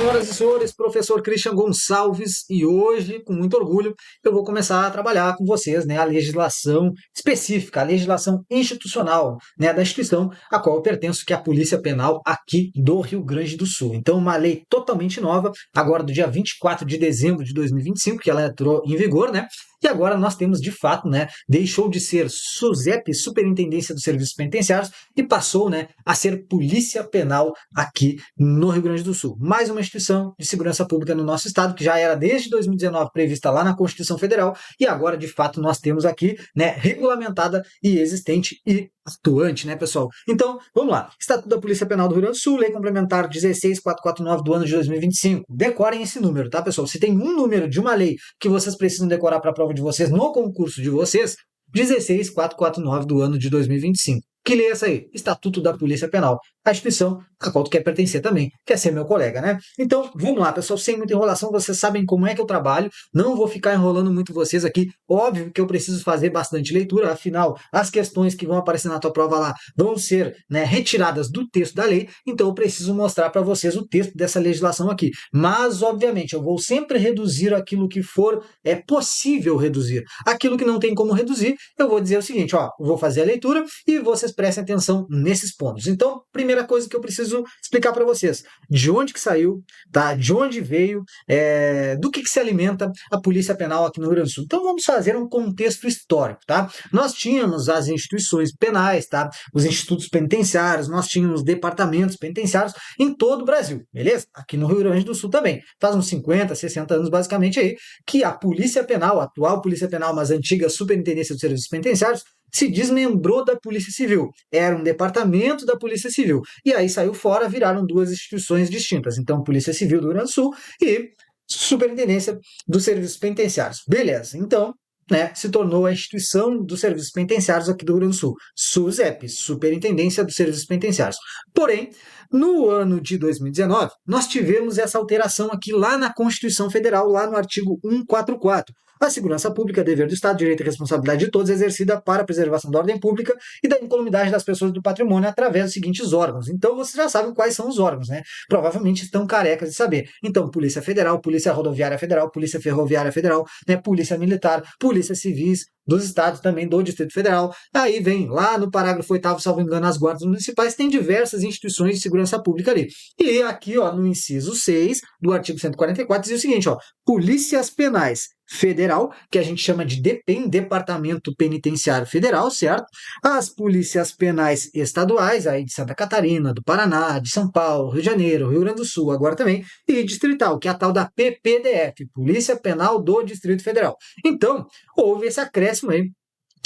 senhoras e senhores, professor Christian Gonçalves, e hoje, com muito orgulho, eu vou começar a trabalhar com vocês, né, a legislação específica, a legislação institucional, né, da instituição a qual eu pertenço, que é a Polícia Penal aqui do Rio Grande do Sul. Então, uma lei totalmente nova, agora do dia 24 de dezembro de 2025, que ela entrou em vigor, né? E agora nós temos, de fato, né, deixou de ser SUSEP, Superintendência dos Serviços Penitenciários, e passou, né, a ser Polícia Penal aqui no Rio Grande do Sul. Mais uma instituição de segurança pública no nosso estado, que já era desde 2019 prevista lá na Constituição Federal, e agora, de fato, nós temos aqui, né, regulamentada e existente e atuante, né, pessoal? Então, vamos lá. Estatuto da Polícia Penal do Rio Grande do Sul, Lei Complementar 16449 do ano de 2025. Decorem esse número, tá, pessoal? Se tem um número de uma lei que vocês precisam decorar para a prova de vocês, no concurso de vocês, 16449 do ano de 2025. Que lei é essa aí? Estatuto da Polícia Penal. A instituição a qual tu quer pertencer também, quer ser meu colega, né? Então, vamos lá, pessoal, sem muita enrolação, vocês sabem como é que eu trabalho, não vou ficar enrolando muito vocês aqui, óbvio que eu preciso fazer bastante leitura, afinal, as questões que vão aparecer na tua prova lá vão ser, né, retiradas do texto da lei, então eu preciso mostrar para vocês o texto dessa legislação aqui, mas, obviamente, eu vou sempre reduzir aquilo que for possível reduzir, aquilo que não tem como reduzir, eu vou dizer o seguinte, ó, eu vou fazer a leitura e vocês prestem atenção nesses pontos. Então, primeira coisa que eu preciso explicar para vocês, de onde que saiu, tá? De onde veio, do que se alimenta a Polícia Penal aqui no Rio Grande do Sul. Então vamos fazer um contexto histórico, tá? Nós tínhamos as instituições penais, tá? Os institutos penitenciários, nós tínhamos departamentos penitenciários em todo o Brasil, beleza? Aqui no Rio Grande do Sul também. Faz uns 50, 60 anos basicamente aí, que a Polícia Penal, a atual Polícia Penal, mas a antiga Superintendência dos Serviços Penitenciários, se desmembrou da Polícia Civil. Era um departamento da Polícia Civil. E aí saiu fora, viraram duas instituições distintas. Então, Polícia Civil do Rio Grande do Sul e Superintendência dos Serviços Penitenciários. Beleza. Então, né, se tornou a instituição dos serviços penitenciários aqui do Rio Grande do Sul. SUSEP, Superintendência dos Serviços Penitenciários. Porém, no ano de 2019, nós tivemos essa alteração aqui lá na Constituição Federal, lá no artigo 144. A segurança pública é dever do Estado, direito e responsabilidade de todos, exercida para a preservação da ordem pública e da incolumidade das pessoas e do patrimônio através dos seguintes órgãos. Então, vocês já sabem quais são os órgãos, né? Provavelmente estão carecas de saber. Então, Polícia Federal, Polícia Rodoviária Federal, Polícia Ferroviária Federal, né? Polícia Militar, Polícia Civis, dos estados também, do Distrito Federal. Aí vem lá no parágrafo 8º, salvo engano, as guardas municipais, tem diversas instituições de segurança pública ali. E aqui, ó, no inciso 6 do artigo 144, diz o seguinte, ó, polícias penais federal, que a gente chama de DEPEN, Departamento Penitenciário Federal, certo? As polícias penais estaduais, aí de Santa Catarina, do Paraná, de São Paulo, Rio de Janeiro, Rio Grande do Sul, agora também, e distrital, que é a tal da PPDF, Polícia Penal do Distrito Federal. Então, houve esse acréscimo aí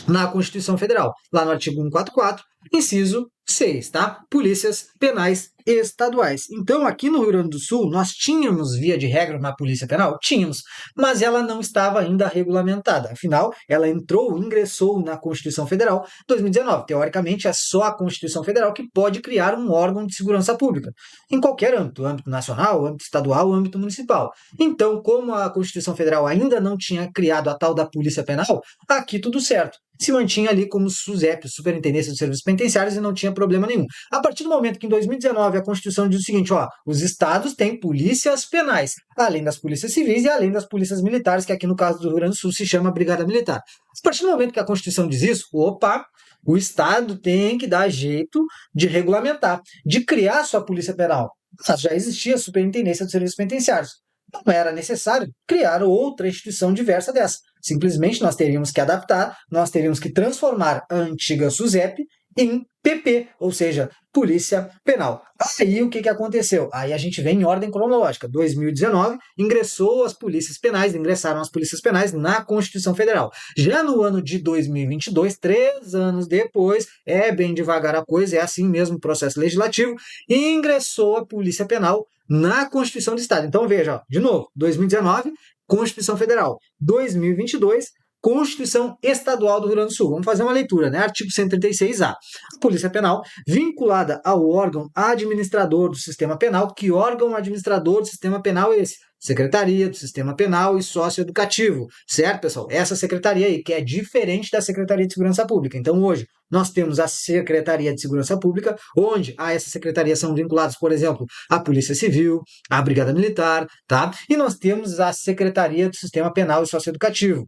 na Constituição Federal, lá no artigo 144, inciso 6, tá? Polícias penais estaduais. Então, aqui no Rio Grande do Sul, nós tínhamos, via de regra, uma polícia penal? Tínhamos, mas ela não estava ainda regulamentada. Afinal, ela ingressou na Constituição Federal em 2019. Teoricamente, é só a Constituição Federal que pode criar um órgão de segurança pública, em qualquer âmbito, âmbito nacional, âmbito estadual, âmbito municipal. Então, como a Constituição Federal ainda não tinha criado a tal da Polícia Penal, aqui tudo certo. Se mantinha ali como SUSEP, Superintendência dos Serviços Penitenciários, e não tinha problema nenhum. A partir do momento que em 2019 a Constituição diz o seguinte, ó, os estados têm polícias penais, além das polícias civis e além das polícias militares, que aqui no caso do Rio Grande do Sul se chama Brigada Militar. A partir do momento que a Constituição diz isso, opa, o estado tem que dar jeito de regulamentar, de criar sua polícia penal. Mas já existia a Superintendência dos Serviços Penitenciários. Não era necessário criar outra instituição diversa dessa. Simplesmente nós teríamos que adaptar, nós teríamos que transformar a antiga SUSEP em PP, ou seja, Polícia Penal. Aí o que aconteceu? Aí a gente vem em ordem cronológica. 2019 ingressaram as polícias penais na Constituição Federal. Já no ano de 2022, 3 anos depois, é bem devagar a coisa, é assim mesmo o processo legislativo, ingressou a Polícia Penal na Constituição do Estado. Então veja, ó, de novo, 2019, Constituição Federal. 2022, Constituição Estadual do Rio Grande do Sul. Vamos fazer uma leitura, né? Artigo 136A. A Polícia Penal, vinculada ao órgão administrador do sistema penal. Que órgão administrador do sistema penal é esse? Secretaria do Sistema Penal e Socioeducativo, certo, pessoal? Essa secretaria aí, que é diferente da Secretaria de Segurança Pública. Então, hoje, nós temos a Secretaria de Segurança Pública, onde a essa secretaria são vinculados, por exemplo, a Polícia Civil, a Brigada Militar, tá? E nós temos a Secretaria do Sistema Penal e Socioeducativo,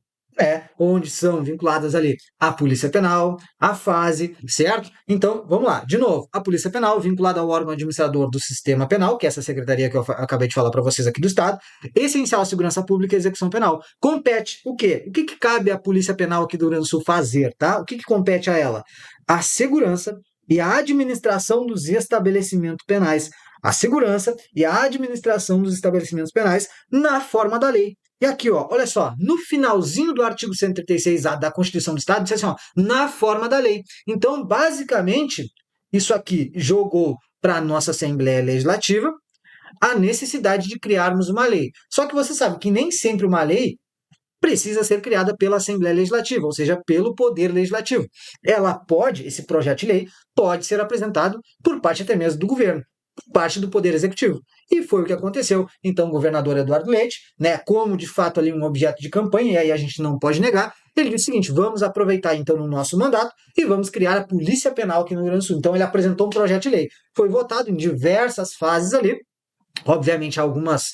onde são vinculadas ali a Polícia Penal, a FASE, certo? Então, vamos lá, de novo, a Polícia Penal vinculada ao órgão administrador do Sistema Penal, que é essa secretaria que eu acabei de falar para vocês aqui do Estado, essencial à segurança pública e execução penal. Compete o quê? O que cabe à Polícia Penal aqui do Rio Grande do Sul fazer, tá? O que compete a ela? A segurança e a administração dos estabelecimentos penais. A segurança e a administração dos estabelecimentos penais na forma da lei. E aqui, ó, olha só, no finalzinho do artigo 136A da Constituição do Estado, diz assim, ó, na forma da lei. Então, basicamente, isso aqui jogou para a nossa Assembleia Legislativa a necessidade de criarmos uma lei. Só que você sabe que nem sempre uma lei precisa ser criada pela Assembleia Legislativa, ou seja, pelo Poder Legislativo. Ela pode, esse projeto de lei, pode ser apresentado por parte até mesmo do governo, por parte do Poder Executivo. E foi o que aconteceu. Então, o governador Eduardo Leite, né, como de fato ali um objeto de campanha, e aí a gente não pode negar, ele disse o seguinte: vamos aproveitar então no nosso mandato e vamos criar a Polícia Penal aqui no Rio Grande do Sul. Então, ele apresentou um projeto de lei. Foi votado em diversas fases ali, obviamente algumas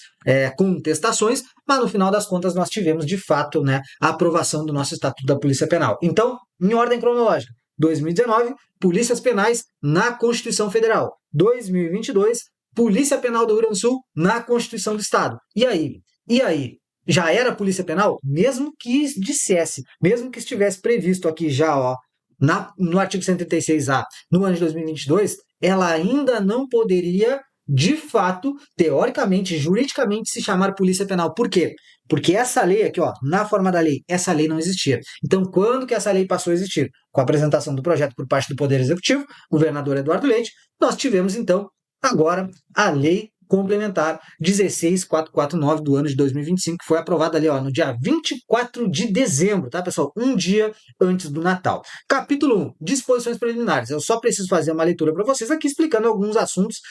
contestações, mas no final das contas nós tivemos de fato, né, a aprovação do nosso Estatuto da Polícia Penal. Então, em ordem cronológica, 2019, Polícias Penais na Constituição Federal. 2022, Polícia Penal do Rio Grande do Sul na Constituição do Estado. E aí? Já era Polícia Penal? Mesmo que dissesse, mesmo que estivesse previsto aqui já, ó, no artigo 136A, no ano de 2022, ela ainda não poderia, de fato, teoricamente, juridicamente, se chamar Polícia Penal. Por quê? Porque essa lei aqui, ó, na forma da lei, essa lei não existia. Então, quando que essa lei passou a existir? Com a apresentação do projeto por parte do Poder Executivo, governador Eduardo Leite, nós tivemos, então, agora, a Lei Complementar 16449 do ano de 2025, que foi aprovada ali, ó, no dia 24 de dezembro, tá, pessoal? Um dia antes do Natal. Capítulo 1, disposições preliminares. Eu só preciso fazer uma leitura para vocês aqui, explicando alguns assuntos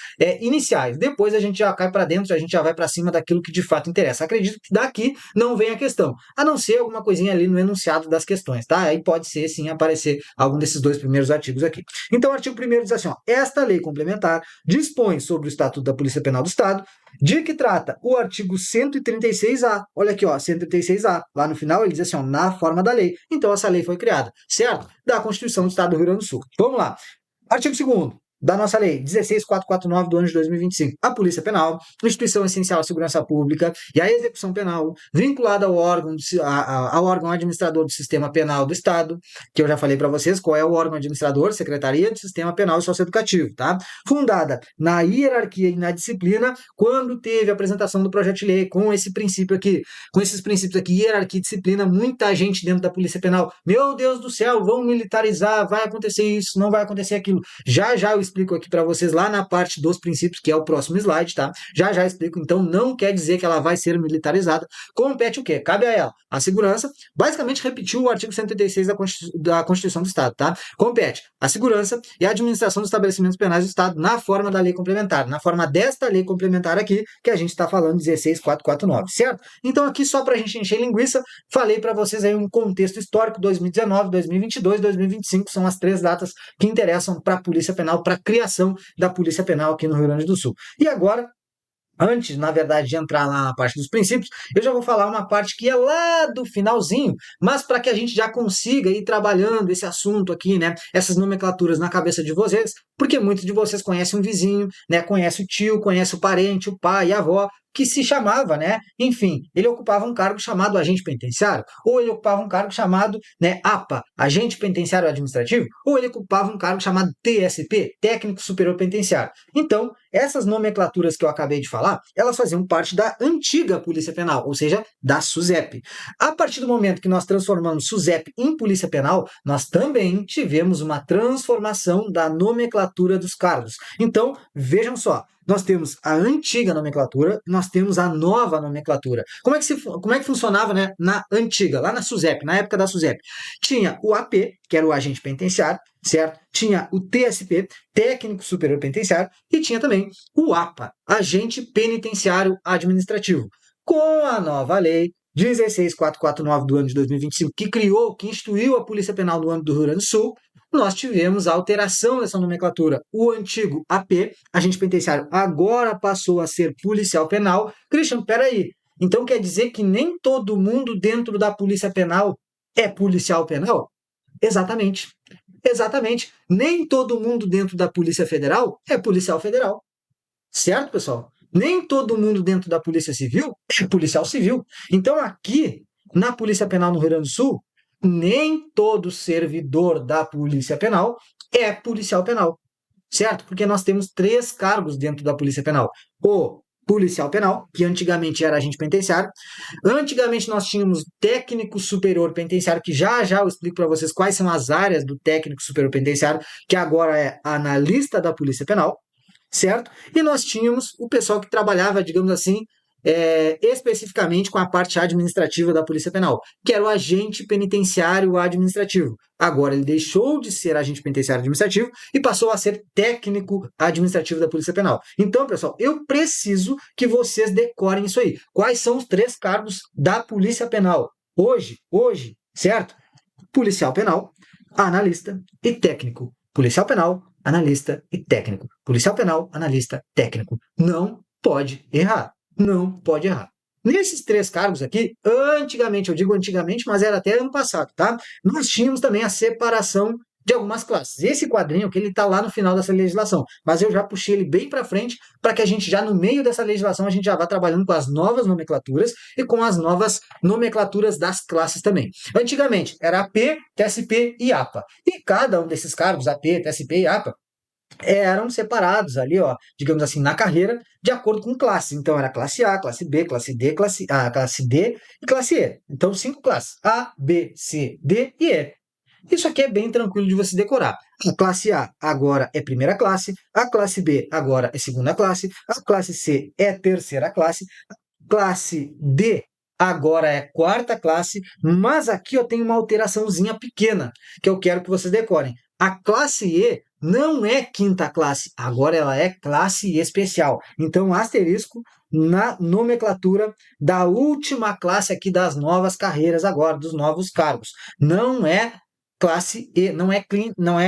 iniciais. Depois a gente já cai para dentro, a gente já vai para cima daquilo que de fato interessa. Acredito que daqui não vem a questão, a não ser alguma coisinha ali no enunciado das questões, tá? Aí pode ser, sim, aparecer algum desses dois primeiros artigos aqui. Então, o artigo 1º diz assim, ó, esta lei complementar dispõe sobre o Estatuto da Polícia Penal do Estado, de que trata o artigo 136A. Olha aqui, ó, 136A. Lá no final ele diz assim, ó, na forma da lei. Então essa lei foi criada, certo? Da Constituição do Estado do Rio Grande do Sul. Vamos lá. Artigo 2º da nossa lei, 16449 do ano de 2025. A Polícia Penal, instituição essencial à segurança pública e à execução penal, vinculada ao órgão administrador do Sistema Penal do Estado, que eu já falei para vocês qual é o órgão administrador, Secretaria do Sistema Penal e Socioeducativo, tá? Fundada na hierarquia e na disciplina, quando teve a apresentação do projeto de lei com esse princípio aqui, com esses princípios aqui, hierarquia e disciplina, muita gente dentro da Polícia Penal, meu Deus do céu, vão militarizar, vai acontecer isso, não vai acontecer aquilo. Já eu explico aqui para vocês lá na parte dos princípios, que é o próximo slide, tá? Já explico, então não quer dizer que ela vai ser militarizada. Compete o quê? Cabe a ela a segurança, basicamente repetiu o artigo 136 da Constituição do Estado, tá? Compete a segurança e a administração dos estabelecimentos penais do Estado na forma da lei complementar, na forma desta lei complementar aqui, que a gente está falando, 16449, certo? Então aqui só para a gente encher linguiça, falei para vocês aí um contexto histórico, 2019, 2022, 2025, são as 3 datas que interessam para a Polícia Penal, para a criação da Polícia Penal aqui no Rio Grande do Sul. E agora, antes, na verdade, de entrar lá na parte dos princípios, eu já vou falar uma parte que é lá do finalzinho, mas para que a gente já consiga ir trabalhando esse assunto aqui, né, essas nomenclaturas na cabeça de vocês, porque muitos de vocês conhecem um vizinho, né, conhece o tio, conhece o parente, o pai, a avó, que se chamava, né, enfim, ele ocupava um cargo chamado agente penitenciário, ou ele ocupava um cargo chamado, né, APA, agente penitenciário administrativo, ou ele ocupava um cargo chamado TSP, técnico superior penitenciário. Então, essas nomenclaturas que eu acabei de falar, elas faziam parte da antiga Polícia Penal, ou seja, da SUSEP. A partir do momento que nós transformamos SUSEP em Polícia Penal, nós também tivemos uma transformação da nomenclatura dos cargos. Então, vejam só, nós temos a antiga nomenclatura, nós temos a nova nomenclatura. Como é que funcionava, né, na antiga, lá na SUSEP, na época da SUSEP? Tinha o AP, que era o agente penitenciário, certo? Tinha o TSP, técnico superior penitenciário, e tinha também o APA, agente penitenciário administrativo. Com a nova lei 16.449 do ano de 2025, que instituiu a Polícia Penal no âmbito do Rio Grande do Sul, nós tivemos a alteração dessa nomenclatura. O antigo AP, agente penitenciário, agora passou a ser policial penal. Christian, peraí, então quer dizer que nem todo mundo dentro da Polícia Penal é policial penal? Exatamente. Exatamente. Nem todo mundo dentro da Polícia Federal é policial federal. Certo, pessoal? Nem todo mundo dentro da Polícia Civil é policial civil. Então, aqui, na Polícia Penal no Rio Grande do Sul, nem todo servidor da Polícia Penal é policial penal. Certo? Porque nós temos 3 cargos dentro da Polícia Penal. O policial penal, que antigamente era agente penitenciário. Antigamente nós tínhamos técnico superior penitenciário, que já já eu explico para vocês quais são as áreas do técnico superior penitenciário, que agora é analista da Polícia Penal, certo? E nós tínhamos o pessoal que trabalhava, digamos assim, especificamente com a parte administrativa da Polícia Penal, que era o agente penitenciário administrativo. Agora ele deixou de ser agente penitenciário administrativo e passou a ser técnico administrativo da Polícia Penal. Então, pessoal, eu preciso que vocês decorem isso aí. Quais são os 3 cargos da Polícia Penal? Hoje, certo? Policial penal, analista e técnico. Policial penal, analista e técnico. Policial penal, analista, técnico. Não pode errar. Não pode errar. Nesses 3 cargos aqui, antigamente, eu digo antigamente, mas era até ano passado, tá? Nós tínhamos também a separação de algumas classes. Esse quadrinho que ele está lá no final dessa legislação, mas eu já puxei ele bem para frente para que a gente já no meio dessa legislação a gente já vá trabalhando com as novas nomenclaturas e com as novas nomenclaturas das classes também. Antigamente era AP, TSP e APA. E cada um desses cargos, AP, TSP e APA, eram separados ali, ó, digamos assim, na carreira, de acordo com classes. Então, era classe A, classe B, classe D, classe D e classe E. Então, 5 classes: A, B, C, D e E. Isso aqui é bem tranquilo de você decorar. A classe A agora é primeira classe, a classe B agora é segunda classe, a classe C é terceira classe, a classe D agora é quarta classe, mas aqui eu tenho uma alteraçãozinha pequena que eu quero que vocês decorem. A classe E não é quinta classe, agora ela é classe especial. Então, asterisco na nomenclatura da última classe aqui das novas carreiras agora, dos novos cargos. Não é classe E, não é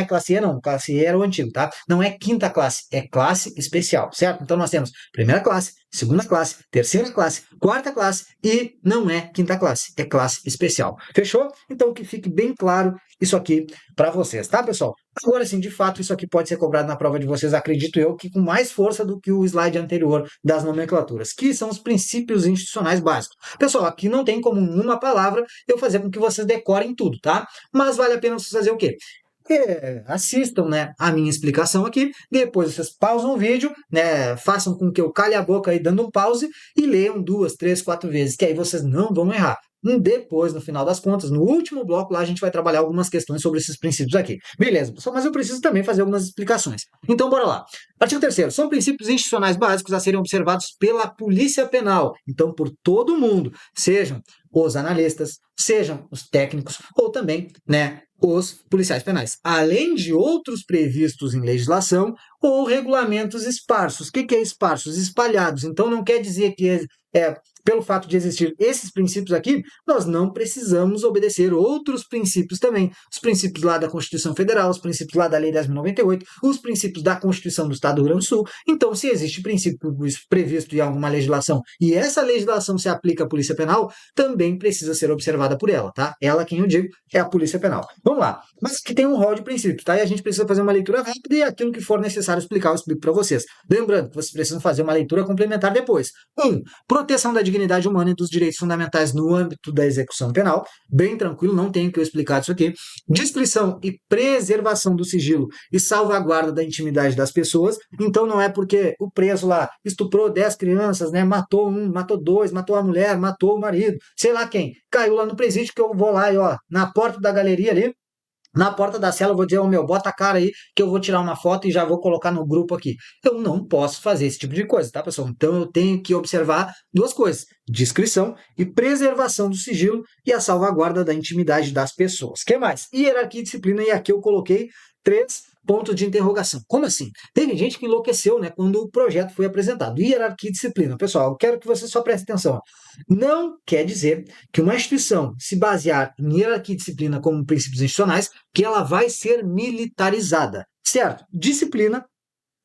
classe E não, classe E era o antigo, tá? Não é quinta classe, é classe especial, certo? Então nós temos primeira classe, segunda classe, terceira classe, quarta classe e não é quinta classe, é classe especial. Fechou? Então que fique bem claro isso aqui para vocês, tá, pessoal? Agora sim, de fato, isso aqui pode ser cobrado na prova de vocês, acredito eu, que com mais força do que o slide anterior das nomenclaturas, que são os princípios institucionais básicos. Pessoal, aqui não tem como uma palavra eu fazer com que vocês decorem tudo, tá? Mas vale a pena vocês fazer o quê? Assistam, né, a minha explicação aqui, depois vocês pausam o vídeo, né, façam com que eu calhe a boca aí dando um pause e leiam 2, 3, 4 vezes, que aí vocês não vão errar. Depois, no final das contas, no último bloco lá, a gente vai trabalhar algumas questões sobre esses princípios aqui. Beleza, pessoal, mas eu preciso também fazer algumas explicações. Então, bora lá. Artigo 3º. São princípios institucionais básicos a serem observados pela Polícia Penal. Então, por todo mundo, sejam os analistas, sejam os técnicos ou também, né, os policiais penais, além de outros previstos em legislação ou regulamentos esparsos. O que é esparsos? Espalhados. Então, não quer dizer que pelo fato de existir esses princípios aqui, nós não precisamos obedecer outros princípios também. Os princípios lá da Constituição Federal, os princípios lá da Lei 10.098, os princípios da Constituição do Estado do Rio Grande do Sul. Então, se existe princípio previsto em alguma legislação e essa legislação se aplica à Polícia Penal, também precisa ser observada por ela, tá? Ela, quem eu digo, é a Polícia Penal. Vamos lá. Mas que tem um rol de princípios, tá? E a gente precisa fazer uma leitura rápida e aquilo que for necessário explicar, eu explico para vocês. Lembrando que vocês precisam fazer uma leitura complementar depois. 1. Proteção da dignidade humana e dos direitos fundamentais no âmbito da execução penal. Bem tranquilo, não tenho que eu explicar isso aqui. Descrição e preservação do sigilo e salvaguarda da intimidade das pessoas. Então não é porque o preso lá estuprou 10 crianças, né, matou 1, matou 2, matou a mulher, matou o marido, sei lá quem, caiu lá no presídio que eu vou lá e ó, na porta da galeria ali, Na porta da cela eu vou dizer, ô meu, bota a cara aí que eu vou tirar uma foto e já vou colocar no grupo aqui. Eu não posso fazer esse tipo de coisa, tá, pessoal? Então eu tenho que observar duas coisas: discrição e preservação do sigilo e a salvaguarda da intimidade das pessoas. O que mais? Hierarquia e disciplina, e aqui eu coloquei 3 pontos de interrogação. Como assim? Teve gente que enlouqueceu, né, quando o projeto foi apresentado. Hierarquia e disciplina. Pessoal, eu quero que você só preste atenção. Não quer dizer que uma instituição se basear em hierarquia e disciplina como princípios institucionais, que ela vai ser militarizada, certo? Disciplina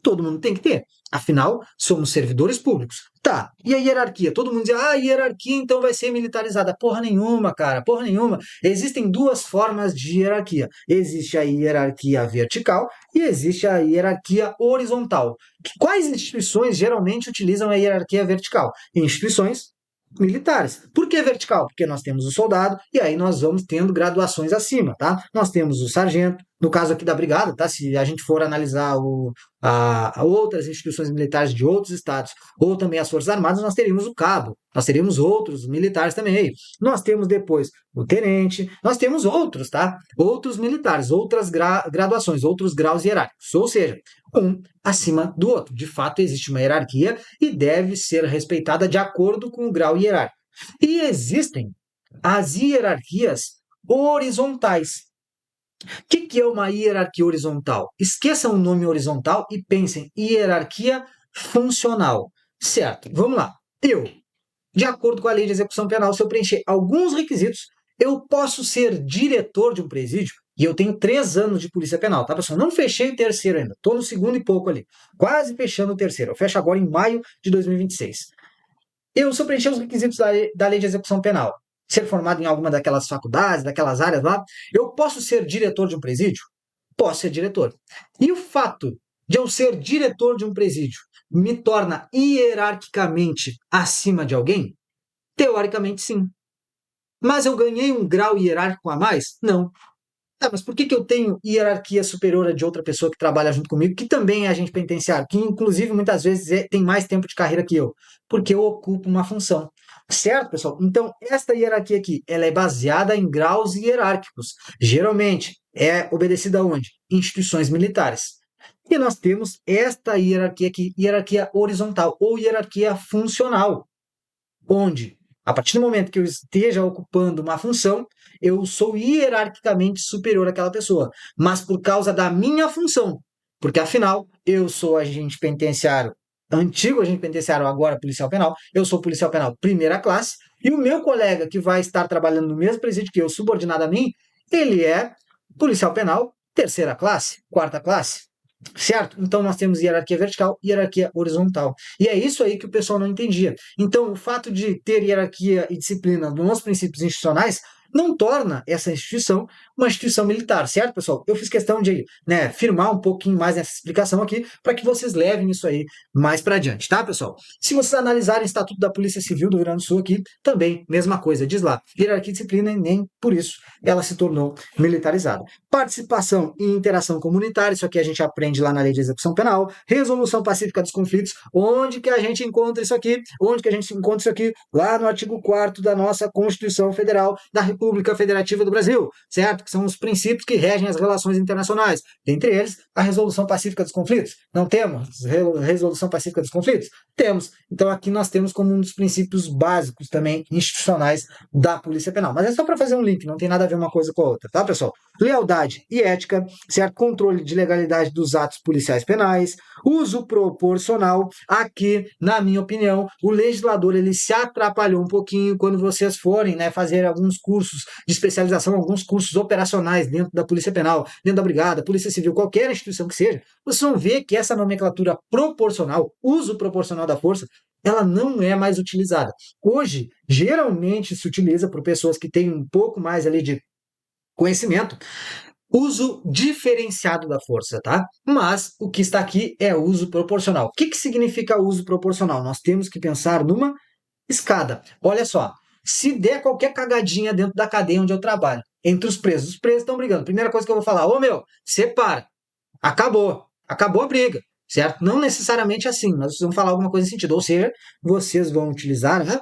todo mundo tem que ter. Afinal, somos servidores públicos. Tá, e a hierarquia? Todo mundo diz, a hierarquia então vai ser militarizada. Porra nenhuma, cara, porra nenhuma. Existem duas formas de hierarquia. Existe a hierarquia vertical e existe a hierarquia horizontal. Quais instituições geralmente utilizam a hierarquia vertical? Instituições militares. Por que vertical? Porque nós temos o soldado e aí nós vamos tendo graduações acima, tá? Nós temos o sargento, no caso aqui da brigada, tá? Se a gente for analisar a outras instituições militares de outros estados, ou também as Forças Armadas, nós teríamos o cabo, nós teríamos outros militares também. Nós temos depois o tenente, nós temos outros, tá? Outros militares, outras graduações, outros graus hierárquicos, ou seja, um acima do outro. De fato, existe uma hierarquia e deve ser respeitada de acordo com o grau hierárquico. E existem as hierarquias horizontais. O que é uma hierarquia horizontal? Esqueçam o nome horizontal e pensem em hierarquia funcional. Certo, vamos lá. De acordo com a lei de execução penal, se eu preencher alguns requisitos, eu posso ser diretor de um presídio. E eu tenho 3 anos de polícia penal, tá, pessoal? Não fechei o terceiro ainda. Estou no segundo e pouco ali. Quase fechando o terceiro. Eu fecho agora em maio de 2026. Se eu preencher os requisitos da lei de execução penal, ser formado em alguma daquelas faculdades, daquelas áreas lá, eu posso ser diretor de um presídio? Posso ser diretor. E o fato de eu ser diretor de um presídio me torna hierarquicamente acima de alguém? Teoricamente, sim. Mas eu ganhei um grau hierárquico a mais? Não. Mas por que eu tenho hierarquia superior a de outra pessoa que trabalha junto comigo, que também é agente penitenciário, que inclusive muitas vezes tem mais tempo de carreira que eu? Porque eu ocupo uma função. Certo, pessoal? Então, esta hierarquia aqui, ela é baseada em graus hierárquicos. Geralmente, é obedecida aonde? Instituições militares. E nós temos esta hierarquia aqui, hierarquia horizontal ou hierarquia funcional, onde, a partir do momento que eu esteja ocupando uma função, eu sou hierarquicamente superior àquela pessoa, mas por causa da minha função, porque afinal eu sou agente penitenciário, antigo agente penitenciário, agora policial penal, eu sou policial penal primeira classe, e o meu colega que vai estar trabalhando no mesmo presídio que eu, subordinado a mim, ele é policial penal terceira classe, quarta classe. Certo? Então nós temos hierarquia vertical e hierarquia horizontal. E é isso aí que o pessoal não entendia. Então, o fato de ter hierarquia e disciplina nos princípios institucionais não torna essa instituição uma instituição militar, certo, pessoal? Eu fiz questão de, né, firmar um pouquinho mais nessa explicação aqui para que vocês levem isso aí mais para adiante, tá, pessoal? Se vocês analisarem o Estatuto da Polícia Civil do Rio Grande do Sul aqui, também, mesma coisa, diz lá, hierarquia e disciplina, e nem por isso ela se tornou militarizada. Participação e interação comunitária, isso aqui a gente aprende lá na Lei de Execução Penal. Resolução pacífica dos conflitos, onde que a gente encontra isso aqui? Onde que a gente encontra isso aqui? Lá no artigo 4º da nossa Constituição Federal da República Federativa do Brasil, certo? Que são os princípios que regem as relações internacionais. Dentre eles, a resolução pacífica dos conflitos. Não temos resolução pacífica dos conflitos? Temos. Então aqui nós temos como um dos princípios básicos também institucionais da Polícia Penal. Mas é só para fazer um link, não tem nada a ver uma coisa com a outra, tá, pessoal? Lealdade e ética, certo? Controle de legalidade dos atos policiais penais, uso proporcional. Aqui, na minha opinião, o legislador ele se atrapalhou um pouquinho quando vocês forem, né, fazer alguns cursos de especialização, alguns cursos operacionais dentro da Polícia Penal, dentro da Brigada, Polícia Civil, qualquer instituição que seja, vocês vão ver que essa nomenclatura proporcional, uso proporcional da força, ela não é mais utilizada. Hoje, geralmente se utiliza por pessoas que têm um pouco mais ali de conhecimento, uso diferenciado da força, tá? Mas o que está aqui é uso proporcional. O que significa uso proporcional? Nós temos que pensar numa escada. Olha só, se der qualquer cagadinha dentro da cadeia onde eu trabalho, entre os presos estão brigando. Primeira coisa que eu vou falar, ô meu, separa, acabou a briga, certo? Não necessariamente assim, mas vocês vão falar alguma coisa nesse sentido, ou seja, vocês vão utilizar a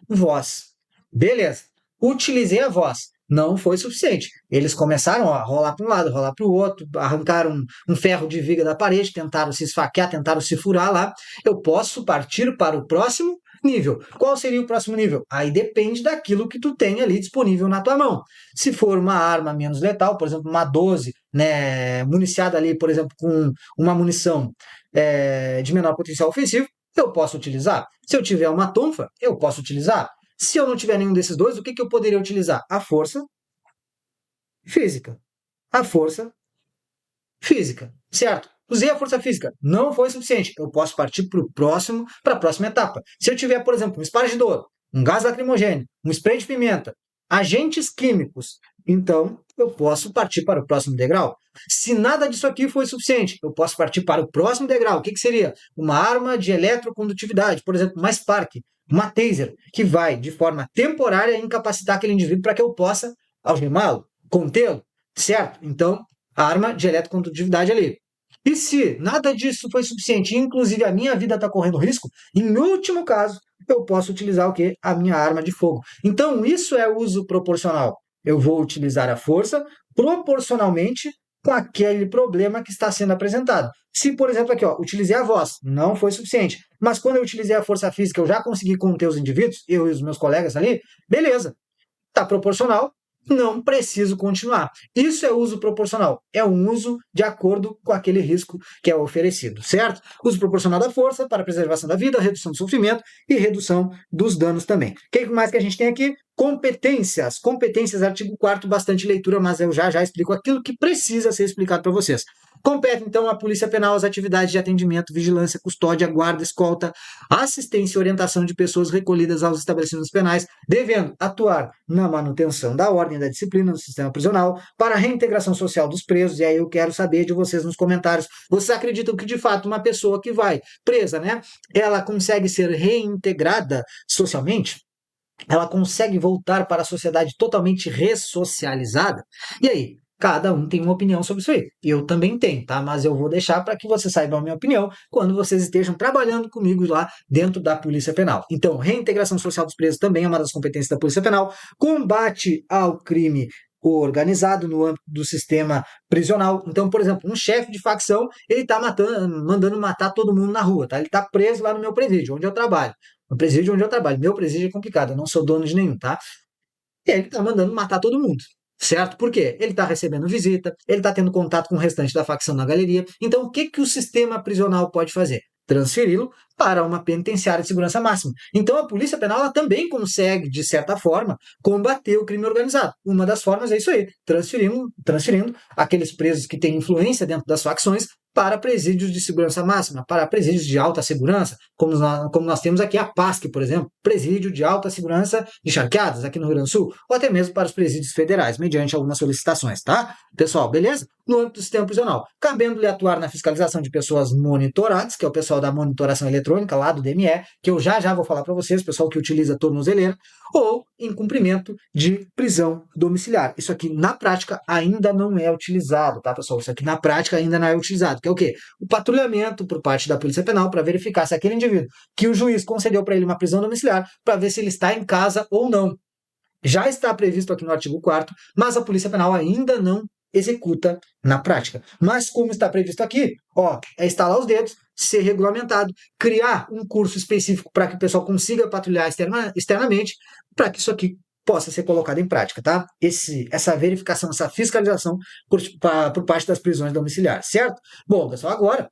voz. Beleza, utilizei a voz. não foi suficiente. Eles começaram a rolar para um lado, rolar para o outro, arrancaram um ferro de viga da parede, tentaram se esfaquear, tentaram se furar lá. Eu posso partir para o próximo nível. Qual seria o próximo nível? Aí depende daquilo que tu tem ali disponível na tua mão. Se for uma arma menos letal, por exemplo, uma 12, né, municiada ali, por exemplo, com uma munição de menor potencial ofensivo, eu posso utilizar. Se eu tiver uma tonfa, eu posso utilizar. Se eu não tiver nenhum desses dois, o que eu poderia utilizar? A força física. A força física, certo? Usei a força física, não foi suficiente. Eu posso partir para a próxima etapa. Se eu tiver, por exemplo, um espargidor, um gás lacrimogêneo, um spray de pimenta, agentes químicos, então eu posso partir para o próximo degrau. Se nada disso aqui foi suficiente, eu posso partir para o próximo degrau. O que seria? Uma arma de eletrocondutividade, por exemplo, uma Spark, uma taser, que vai, de forma temporária, incapacitar aquele indivíduo para que eu possa algemá-lo, contê-lo, certo? Então, a arma de eletrocondutividade ali. E se nada disso foi suficiente, inclusive a minha vida está correndo risco, em último caso, eu posso utilizar o quê? A minha arma de fogo. Então, isso é uso proporcional. Eu vou utilizar a força proporcionalmente com aquele problema que está sendo apresentado. Se, por exemplo, aqui, ó, utilizei a voz, não foi suficiente. Mas quando eu utilizei a força física, eu já consegui conter os indivíduos, eu e os meus colegas ali, beleza. Está proporcional, não preciso continuar. Isso é uso proporcional, é um uso de acordo com aquele risco que é oferecido, certo? Uso proporcional da força para a preservação da vida, redução do sofrimento e redução dos danos também. O que mais que a gente tem aqui? Competências. Competências, artigo 4º, bastante leitura, mas eu já explico aquilo que precisa ser explicado para vocês. Compete, então, à Polícia Penal as atividades de atendimento, vigilância, custódia, guarda, escolta, assistência e orientação de pessoas recolhidas aos estabelecimentos penais, devendo atuar na manutenção da ordem e da disciplina no sistema prisional, para a reintegração social dos presos. E aí eu quero saber de vocês nos comentários. Vocês acreditam que, de fato, uma pessoa que vai presa, né, ela consegue ser reintegrada socialmente? Ela consegue voltar para a sociedade totalmente ressocializada? E aí? Cada um tem uma opinião sobre isso aí. Eu também tenho, tá? Mas eu vou deixar para que vocês saibam a minha opinião quando vocês estejam trabalhando comigo lá dentro da Polícia Penal. Então, reintegração social dos presos também é uma das competências da Polícia Penal. Combate ao crime organizado no âmbito do sistema prisional. Então, por exemplo, um chefe de facção, ele está mandando matar todo mundo na rua, tá? Ele está preso lá no meu presídio, onde eu trabalho. No presídio onde eu trabalho. Meu presídio é complicado, eu não sou dono de nenhum, tá? E ele está mandando matar todo mundo. Certo? Por quê? Ele está recebendo visita, ele está tendo contato com o restante da facção na galeria. Então, o que o sistema prisional pode fazer? Transferi-lo para uma penitenciária de segurança máxima. Então, a Polícia Penal ela também consegue, de certa forma, combater o crime organizado. Uma das formas é isso aí, transferindo aqueles presos que têm influência dentro das facções para presídios de segurança máxima, para presídios de alta segurança, como nós temos aqui a PASC, por exemplo, presídio de alta segurança de Charqueadas, aqui no Rio Grande do Sul, ou até mesmo para os presídios federais, mediante algumas solicitações, tá? Pessoal, beleza? No âmbito do sistema prisional, cabendo-lhe atuar na fiscalização de pessoas monitoradas, que é o pessoal da monitoração eletrônica, lá do DME, que eu já vou falar para vocês, pessoal que utiliza tornozeleira, ou em cumprimento de prisão domiciliar. Isso aqui, na prática, ainda não é utilizado, tá, pessoal? Isso aqui, na prática, ainda não é utilizado, que é o quê? O patrulhamento por parte da Polícia Penal para verificar se aquele indivíduo que o juiz concedeu para ele uma prisão domiciliar, para ver se ele está em casa ou não. Já está previsto aqui no artigo 4º, mas a Polícia Penal ainda não executa na prática. Mas como está previsto aqui, ó, é estalar os dedos, ser regulamentado, criar um curso específico para que o pessoal consiga patrulhar externamente, para que isso aqui possa ser colocado em prática, tá? Essa verificação, essa fiscalização por parte das prisões domiciliares, certo? Bom, pessoal, agora,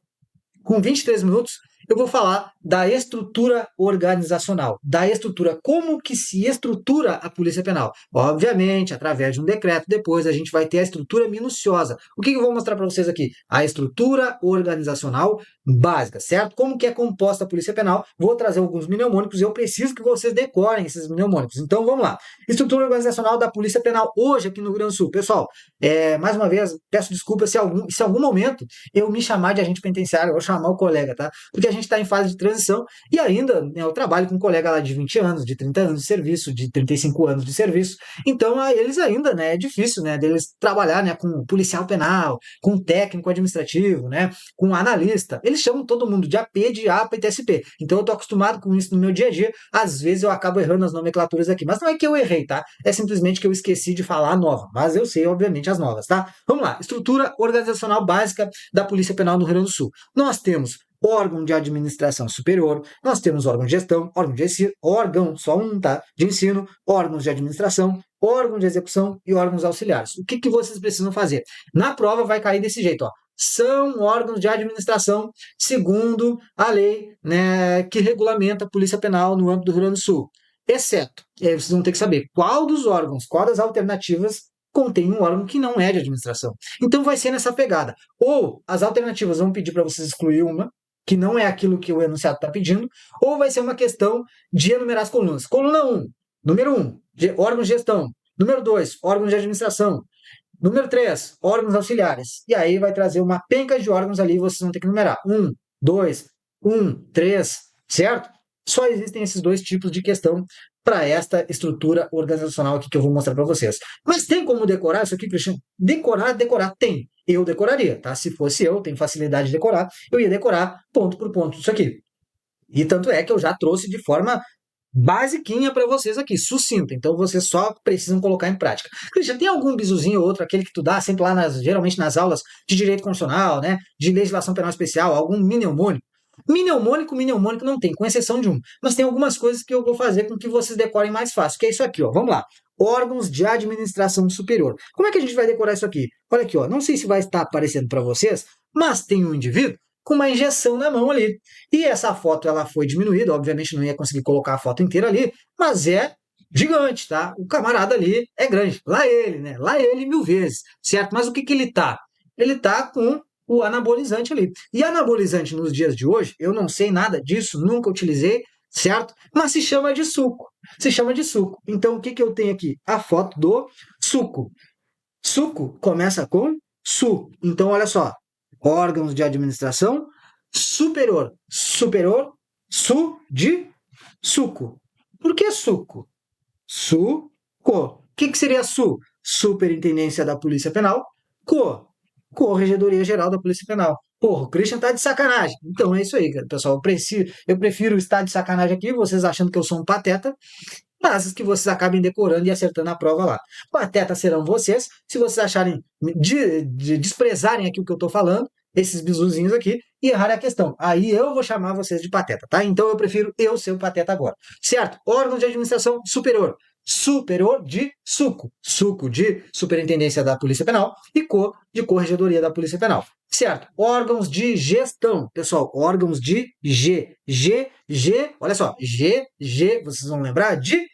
com 23 minutos, eu vou falar da estrutura organizacional, da estrutura, como que se estrutura a Polícia Penal. Obviamente, através de um decreto, depois a gente vai ter a estrutura minuciosa. O que eu vou mostrar para vocês aqui? A estrutura organizacional básica, certo? Como que é composta a Polícia Penal? Vou trazer alguns mnemônicos e eu preciso que vocês decorem esses mnemônicos. Então, vamos lá. Estrutura organizacional da Polícia Penal hoje aqui no Rio Grande do Sul. Pessoal, mais uma vez, peço desculpas se em algum momento eu me chamar de agente penitenciário ou chamar o colega, tá? Porque a gente está em fase de transição e ainda, né, eu trabalho com um colega lá de 20 anos, de 30 anos de serviço, de 35 anos de serviço, então a eles ainda, né, é difícil, né, deles trabalhar, né, com policial penal, com técnico administrativo, né, com analista. Eles chamam todo mundo de AP, de APA e TSP. Então eu estou acostumado com isso no meu dia a dia. Às vezes eu acabo errando as nomenclaturas aqui, mas não é que eu errei, tá? É simplesmente que eu esqueci de falar a nova, mas eu sei, obviamente, as novas, tá? Vamos lá. Estrutura organizacional básica da Polícia Penal do Rio Grande do Sul. Nós temos órgão de administração superior, nós temos órgão de gestão, órgão de ensino, órgão, só um, tá? De ensino, órgãos de administração, órgão de execução e órgãos auxiliares. O que, que vocês precisam fazer? Na prova vai cair desse jeito, ó. São órgãos de administração segundo a lei, né, que regulamenta a Polícia Penal no âmbito do Rio Grande do Sul. Exceto, e aí vocês vão ter que saber qual dos órgãos, qual das alternativas contém um órgão que não é de administração. Então vai ser nessa pegada. Ou as alternativas vão pedir para vocês excluir uma, que não é aquilo que o enunciado está pedindo, ou vai ser uma questão de enumerar as colunas. Coluna 1, número 1, órgão de gestão. Número 2, órgão de administração. Número 3, órgãos auxiliares. E aí vai trazer uma penca de órgãos ali, vocês vão ter que numerar. 1, 2, 1, 3, certo? Só existem esses dois tipos de questão para esta estrutura organizacional aqui que eu vou mostrar para vocês. Mas tem como decorar isso aqui, Cristiano? Decorar, tem. Eu decoraria, tá? Se fosse eu, tenho facilidade de decorar, eu ia decorar ponto por ponto isso aqui. E tanto é que eu já trouxe de forma basiquinha para vocês aqui, sucinta. Então vocês só precisam colocar em prática. Cristian, tem algum bisuzinho ou outro, aquele que tu dá sempre lá, geralmente nas aulas de direito constitucional, né, de legislação penal especial, algum mnemônico? Mnemônico não tem, com exceção de um. Mas tem algumas coisas que eu vou fazer com que vocês decorem mais fácil, que é isso aqui, ó. Vamos lá. Órgãos de administração superior. Como é que a gente vai decorar isso aqui? Olha aqui, ó. Não sei se vai estar aparecendo para vocês, mas tem um indivíduo com uma injeção na mão ali. E essa foto ela foi diminuída, obviamente não ia conseguir colocar a foto inteira ali, mas é gigante, tá? O camarada ali é grande. Lá ele, né? Lá ele 1000 vezes, certo? Mas o que que ele tá? Ele tá com o anabolizante ali. E anabolizante nos dias de hoje, eu não sei nada disso, nunca utilizei, certo? Mas se chama de suco. Se chama de suco. Então, o que que eu tenho aqui? A foto do suco. Suco começa com su. Então, olha só. Órgãos de administração superior. Superior, su de suco. Por que suco? Suco. O que seria su? Superintendência da Polícia Penal. Corregedoria Geral da Polícia Penal. Porra, o Christian tá de sacanagem. Então é isso aí, pessoal. Eu prefiro estar de sacanagem aqui, vocês achando que eu sou um pateta, mas que vocês acabem decorando e acertando a prova lá. Pateta serão vocês, se vocês acharem de desprezarem aqui o que eu estou falando, esses bisuzinhos aqui, e errarem a questão. Aí eu vou chamar vocês de pateta, tá? Então eu prefiro eu ser o pateta agora. Certo? Órgão de administração superior. Superior de suco. Suco de Superintendência da Polícia Penal e de Corregedoria da Polícia Penal. Certo? Órgãos de gestão. Pessoal, órgãos de olha só, vocês vão lembrar de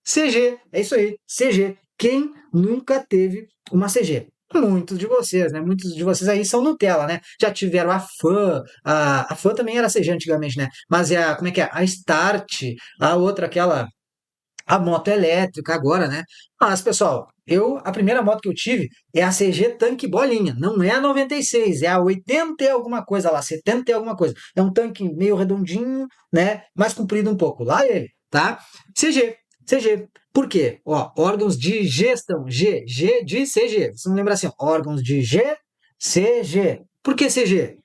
CG. É isso aí, CG. Quem nunca teve uma CG? Muitos de vocês, né? Muitos de vocês aí são Nutella, né? Já tiveram a FAM, a FAM também era CG antigamente, né? Mas como é que é? A Start, a outra, a moto elétrica agora, né? Mas, pessoal, a primeira moto que eu tive é a CG Tanque Bolinha, não é a 96, é a 80 e alguma coisa lá, 70 e alguma coisa. É um tanque meio redondinho, né? Mais comprido um pouco. Lá ele, tá? CG. Por quê? Ó, órgãos de gestão, G de CG. Você não lembra assim, ó, órgãos de CG. Por que CG?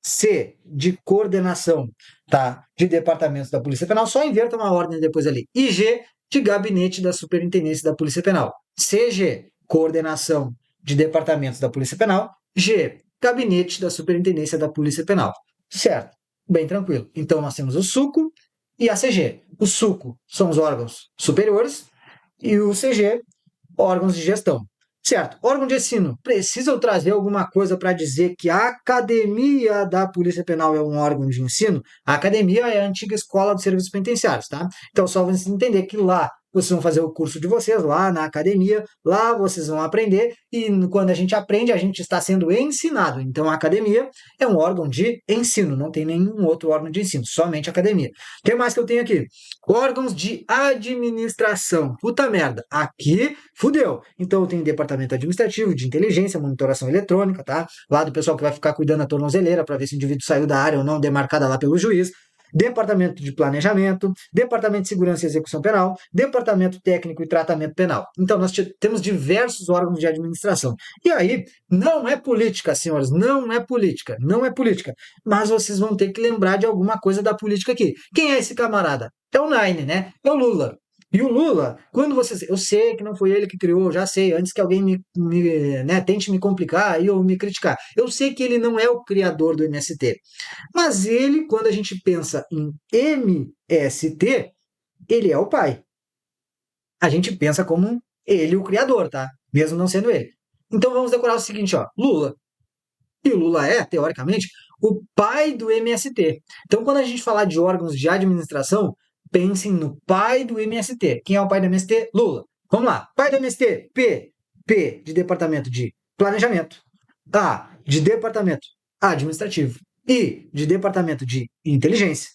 C de coordenação, tá? De departamentos da Polícia Penal, só inverta uma ordem depois ali. E G de gabinete da Superintendência da Polícia Penal. CG, coordenação de departamentos da Polícia Penal. G, gabinete da Superintendência da Polícia Penal. Certo? Bem tranquilo. Então nós temos o SUCO e a CG. O SUCO são os órgãos superiores e o CG, órgãos de gestão. Certo, órgão de ensino, precisa eu trazer alguma coisa para dizer que a Academia da Polícia Penal é um órgão de ensino? A academia é a antiga escola dos serviços penitenciários, tá? Então, só vocês entender que lá vocês vão fazer o curso de vocês lá na academia, lá vocês vão aprender, e quando a gente aprende, a gente está sendo ensinado. Então, a academia é um órgão de ensino, não tem nenhum outro órgão de ensino, somente a academia. O que mais que eu tenho aqui? Órgãos de administração. Puta merda, aqui fudeu. Então, eu tenho departamento administrativo, de inteligência, monitoração eletrônica, tá? Lá do pessoal que vai ficar cuidando da tornozeleira para ver se o indivíduo saiu da área ou não, demarcada lá pelo juiz. Departamento de Planejamento, Departamento de Segurança e Execução Penal, Departamento Técnico e Tratamento Penal. Então, nós temos diversos órgãos de administração. E aí, não é política, senhores, não é política, não é política. Mas vocês vão ter que lembrar de alguma coisa da política aqui. Quem é esse camarada? É o Nine, né? É o Lula. E o Lula, quando vocês. Eu sei que não foi ele que criou, já sei, antes que alguém né, tente me complicar ou me criticar. Eu sei que ele não é o criador do MST. Mas ele, quando a gente pensa em MST, ele é o pai. A gente pensa como ele o criador, tá? Mesmo não sendo ele. Então vamos decorar o seguinte, ó, Lula. E o Lula é, teoricamente, o pai do MST. Então, quando a gente falar de órgãos de administração, pensem no pai do MST. Quem é o pai do MST? Lula. Vamos lá. Pai do MST, P. P de Departamento de Planejamento. A de Departamento Administrativo. I de Departamento de Inteligência.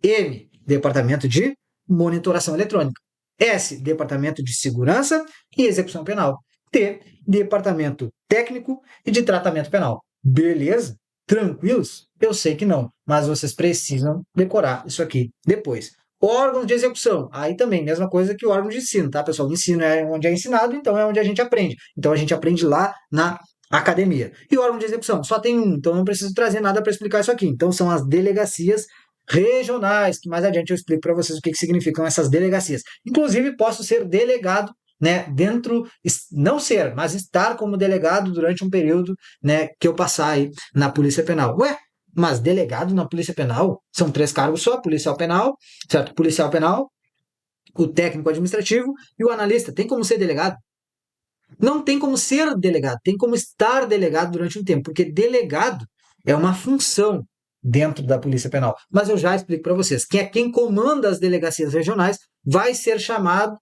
M, Departamento de Monitoração Eletrônica. S, Departamento de Segurança e Execução Penal. T, Departamento Técnico e de Tratamento Penal. Beleza? Tranquilos? Eu sei que não, mas vocês precisam decorar isso aqui depois. Órgãos de execução, aí também, mesma coisa que o órgão de ensino, tá, pessoal? O ensino é onde é ensinado, então é onde a gente aprende. Então a gente aprende lá na academia. E o órgão de execução, só tem um, então não preciso trazer nada para explicar isso aqui. Então são as delegacias regionais, que mais adiante eu explico para vocês o que significam essas delegacias. Inclusive, posso ser delegado, né, dentro, não ser, mas estar como delegado durante um período, né, que eu passar aí na Polícia Penal. Ué, mas delegado na Polícia Penal? São 3 cargos só, policial penal, certo? Policial penal, o técnico administrativo e o analista. Tem como ser delegado? Não tem como ser delegado, tem como estar delegado durante um tempo, porque delegado é uma função dentro da Polícia Penal. Mas eu já explico para vocês, quem comanda as delegacias regionais vai ser chamado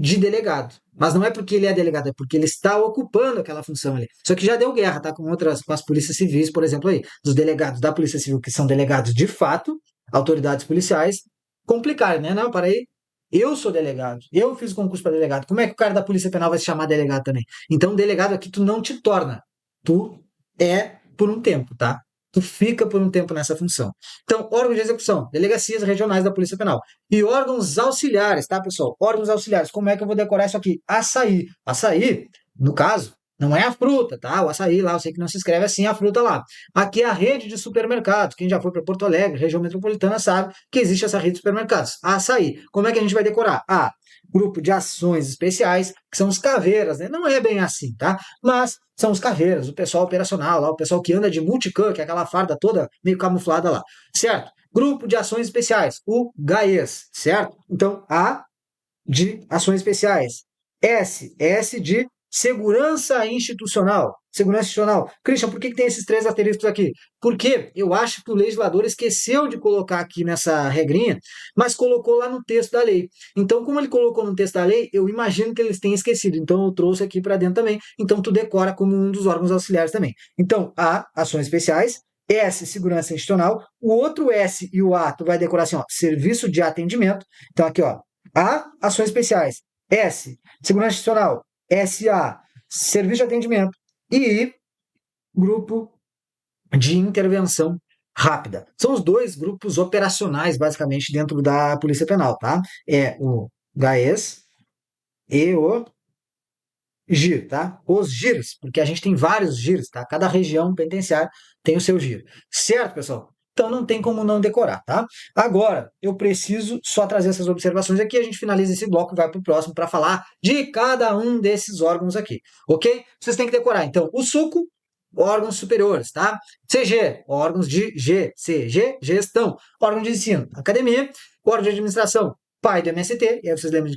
de delegado. Mas não é porque ele é delegado, é porque ele está ocupando aquela função ali. Só que já deu guerra, tá? Com as polícias civis, por exemplo, aí, dos delegados da Polícia Civil, que são delegados de fato, autoridades policiais, complicarem, né? Não, para aí, eu sou delegado, eu fiz o concurso para delegado. Como é que o cara da Polícia Penal vai se chamar delegado também? Então, delegado aqui tu não te torna, tu é por um tempo, tá? Tu fica por um tempo nessa função. Então, órgãos de execução, delegacias regionais da Polícia Penal. E órgãos auxiliares, tá, pessoal? Órgãos auxiliares, como é que eu vou decorar isso aqui? Açaí. Açaí, no caso, não é a fruta, tá? O açaí lá, eu sei que não se escreve assim a fruta lá. Aqui é a rede de supermercados. Quem já foi para Porto Alegre, região metropolitana, sabe que existe essa rede de supermercados. Açaí. Como é que a gente vai decorar? Ah, grupo de ações especiais, que são os caveiras, né? Não é bem assim, tá? Mas são os caveiras, o pessoal operacional lá, o pessoal que anda de multicam, que é aquela farda toda meio camuflada lá, certo? Grupo de ações especiais, o GAES, certo? Então, A de ações especiais. S de segurança institucional. Segurança institucional. Christian, por que tem esses 3 asteriscos aqui? Porque eu acho que o legislador esqueceu de colocar aqui nessa regrinha, mas colocou lá no texto da lei. Então, como ele colocou no texto da lei, eu imagino que eles tenham esquecido. Então, eu trouxe aqui para dentro também. Então, tu decora como um dos órgãos auxiliares também. Então, A, ações especiais. S, segurança institucional. O outro S e o A, tu vai decorar assim, ó, serviço de atendimento. Então, aqui, ó, A, ações especiais. S, segurança institucional. SA, serviço de atendimento. E grupo de intervenção rápida. São os 2 grupos operacionais, basicamente, dentro da Polícia Penal, tá? É o GAES e o GIR, tá? Os GIRs, porque a gente tem vários GIRs, tá? Cada região penitenciária tem o seu GIR. Certo, pessoal? Então não tem como não decorar, tá? Agora, eu preciso só trazer essas observações aqui, a gente finaliza esse bloco e vai para o próximo para falar de cada um desses órgãos aqui, ok? Vocês têm que decorar, então, o suco, órgãos superiores, tá? CG, órgãos de G, CG, gestão, órgão de ensino, academia, órgão de administração, pai do MST, e aí vocês lembram de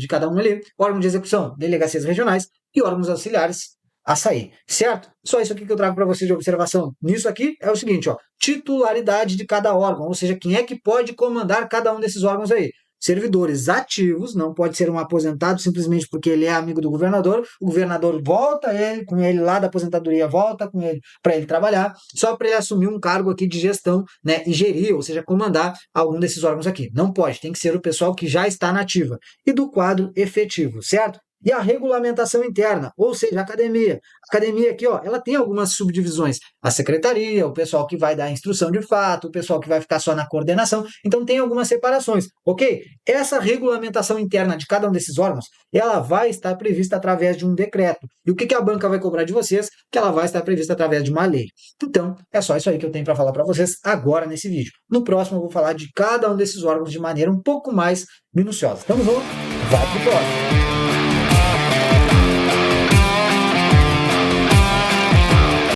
cada um ali, órgão de execução, delegacias regionais e órgãos auxiliares, açaí, certo? Só isso aqui que eu trago para vocês de observação nisso aqui é o seguinte, ó, titularidade de cada órgão, ou seja, quem é que pode comandar cada um desses órgãos aí? servidores ativos, não pode ser um aposentado simplesmente porque ele é amigo do governador, o governador volta ele, com ele lá da aposentadoria, volta com ele para ele trabalhar, só para ele assumir um cargo aqui de gestão, né, e gerir, ou seja, comandar algum desses órgãos aqui. Não pode, tem que ser o pessoal que já está na ativa. E do quadro efetivo, certo? E a regulamentação interna, ou seja, a academia. A academia aqui, ó, ela tem algumas subdivisões. A secretaria, o pessoal que vai dar a instrução de fato, o pessoal que vai ficar só na coordenação. Então, tem algumas separações, ok? Essa regulamentação interna de cada um desses órgãos, ela vai estar prevista através de um decreto. E o que a banca vai cobrar de vocês? Que ela vai estar prevista através de uma lei. Então, é só isso aí que eu tenho para falar para vocês agora nesse vídeo. No próximo, eu vou falar de cada um desses órgãos de maneira um pouco mais minuciosa. Tamo junto? Vai pro próximo!